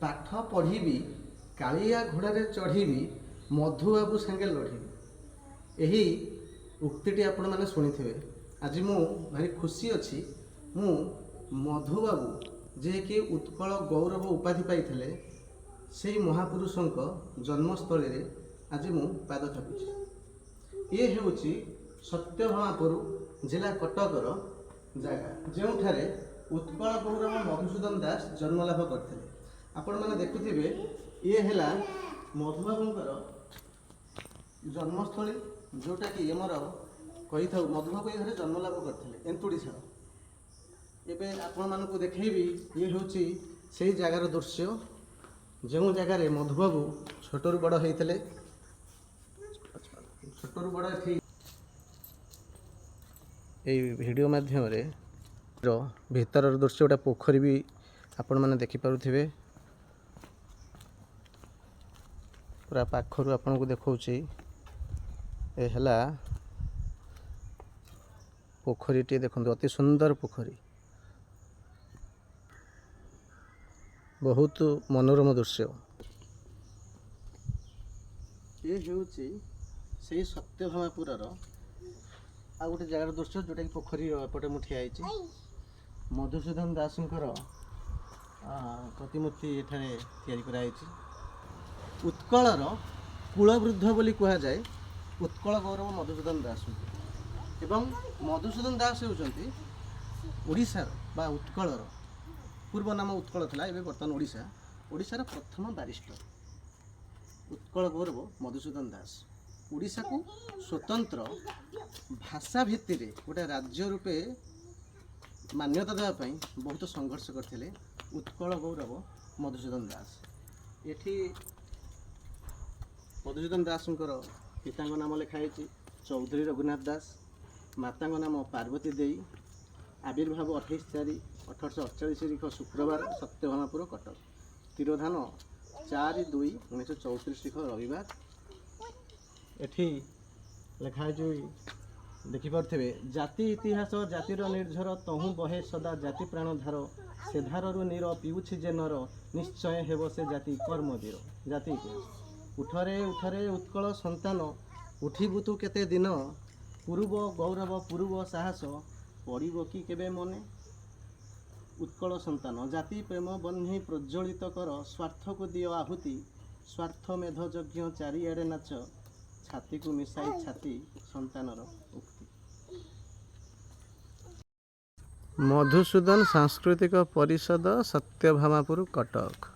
ପାଠ ପଢ଼ିବି କାଳିଆ ଘୋଡ଼ାରେ ଚଢ଼ିବି ମଧୁବାବୁ ସାଙ୍ଗେ ଲଢ଼ିବି। ଏହି ଉକ୍ତିଟି ଆପଣମାନେ ଶୁଣିଥିବେ। ଆଜି ମୁଁ ଭାରି ଖୁସି ଅଛି, ମୁଁ ମଧୁବାବୁ ଯିଏକି ଉତ୍କଳ ଗୌରବ ଉପାଧି ପାଇଥିଲେ ସେହି ମହାପୁରୁଷଙ୍କ ଜନ୍ମସ୍ଥଳୀରେ ଆଜି ମୁଁ ପାଦ ଥାପୁଛି। ଇଏ ହେଉଛି ସତ୍ୟଭାମାପୁର ଜିଲ୍ଲା କଟକର ଜାଗା, ଯେଉଁଠାରେ ଉତ୍କଳ ଗୌରବ ମଧୁସୂଦନ ଦାସ ଜନ୍ମଲାଭ କରିଥିଲେ। ଆପଣମାନେ ଦେଖୁଥିବେ, ଇଏ ହେଲା ମଧୁବାବୁଙ୍କର ଜନ୍ମସ୍ଥଳୀ, ଯେଉଁଟାକି ଆମର କହିଥାଉ ମଧୁବାବୁ ଏ ଘରେ ଜନ୍ମଲାଭ କରିଥିଲେ, ଏନ୍ତୁଡ଼ିଶାଳ। ଏବେ ଆପଣମାନଙ୍କୁ ଦେଖେଇବି, ଇଏ ହେଉଛି ସେହି ଜାଗାର ଦୃଶ୍ୟ, ଯେଉଁ ଜାଗାରେ ମଧୁବାବୁ ଛୋଟରୁ ବଡ଼ ହେଇଥିଲେ। ଛୋଟରୁ ବଡ଼ ଏଠି এই ভিডিও মাধ্যমে ভিতরর দৃশ্য গোটা পোখରୀ ବି ଆପଣମାନେ ଦେଖିପାରୁଥିବେ। ପୁରା ପାଖରୁ ଆପଣଙ୍କୁ ଦେଖାଉଛି। ଏ ହେଲା ପୋଖରୀଟିଏ, ଦେଖନ୍ତୁ ଅତି ସୁନ୍ଦର ପୋଖରୀ, ବହୁତ ମନୋରମ ଦୃଶ୍ୟ। ଏ ହେଉଛି ସେଇ ସତ୍ୟଭାମାପୁରର ଆଉ ଗୋଟେ ଜାଗାର ଦୃଶ୍ୟ, ଯେଉଁଟାକି ପୋଖରୀ ଏପଟେ ମୁଁ ଠିଆ ହେଇଛି। ମଧୁସୂଦନ ଦାସଙ୍କର ପ୍ରତିମୂର୍ତ୍ତି ଏଠାରେ ତିଆରି କରାଯାଇଛି। ଉତ୍କଳର କୁଳବୃଦ୍ଧ ବୋଲି କୁହାଯାଏ ଉତ୍କଳ ଗୌରବ ମଧୁସୂଦନ ଦାସଙ୍କୁ। ଏବଂ ମଧୁସୂଦନ ଦାସ ହେଉଛନ୍ତି ଓଡ଼ିଶାର ବା ଉତ୍କଳର, ପୂର୍ବ ନାମ ଉତ୍କଳ ଥିଲା, ଏବେ ବର୍ତ୍ତମାନ ଓଡ଼ିଶାର ପ୍ରଥମ ବାରିଷ୍ଟର ଉତ୍କଳ ଗୌରବ ମଧୁସୂଦନ ଦାସ। ଓଡ଼ିଶାକୁ ସ୍ୱତନ୍ତ୍ର ଭାଷା ଭିତ୍ତିରେ ଗୋଟେ ରାଜ୍ୟ ରୂପେ ମାନ୍ୟତା ଦେବା ପାଇଁ ବହୁତ ସଂଘର୍ଷ କରିଥିଲେ ଉତ୍କଳ ଗୌରବ ମଧୁସୂଦନ ଦାସ। ଏଠି ମଧୁସୂଦନ ଦାସଙ୍କର ପିତାଙ୍କ ନାମ ଲେଖା ହେଇଛି ଚୌଧୁରୀ ରଘୁନାଥ ଦାସ, ମାତାଙ୍କ ନାମ ପାର୍ବତୀ ଦେଇ। ଆବିର୍ଭାବ 28/4/1848 ଶୁକ୍ରବାର, ସତ୍ୟଭାମାପୁର, କଟକ। ତିରୋଧାନ 4/2/1934 ରବିବାର। ଏଠି ଲେଖା ହେଇଛି, ଦେଖିପାରୁଥିବେ, ଜାତି ଇତିହାସ ଜାତିର ନିର୍ଝର, ତହୁଁ ବହେ ସଦା ଜାତି ପ୍ରାଣ ଧାର, ସେ ଧାରରୁ ନୀର ପିଉଛି ଯେ ନର, ନିଶ୍ଚୟ ହେବ ସେ ଜାତି କର୍ମବୀର। ଜାତି ଇତିହାସ। ଉଠରେ ଉଠରେ ଉତ୍କଳ ସନ୍ତାନ, ଉଠିବୁ ତୁ କେତେ ଦିନ, ପୂର୍ବ ଗୌରବ ପୂର୍ବ ସାହସ, ପଡ଼ିବ କି କେବେ ମନେ। ଉତ୍କଳ ସନ୍ତାନ, ଜାତି ପ୍ରେମ ବହ୍ନି ପ୍ରଜ୍ୱଳିତ କର, ସ୍ୱାର୍ଥକୁ ଦିଅ ଆହୁତି, ସ୍ୱାର୍ଥ ମେଧ ଯଜ୍ଞ ଚାରିଆଡ଼େ ନାଚ, ଛାତିକୁ ମିଶାଇ ଛାତି ସନ୍ତାନର ଉକ୍ତି। ମଧୁସୂଦନ ସାଂସ୍କୃତିକ ପରିଷଦ, ସତ୍ୟଭାମାପୁର, କଟକ।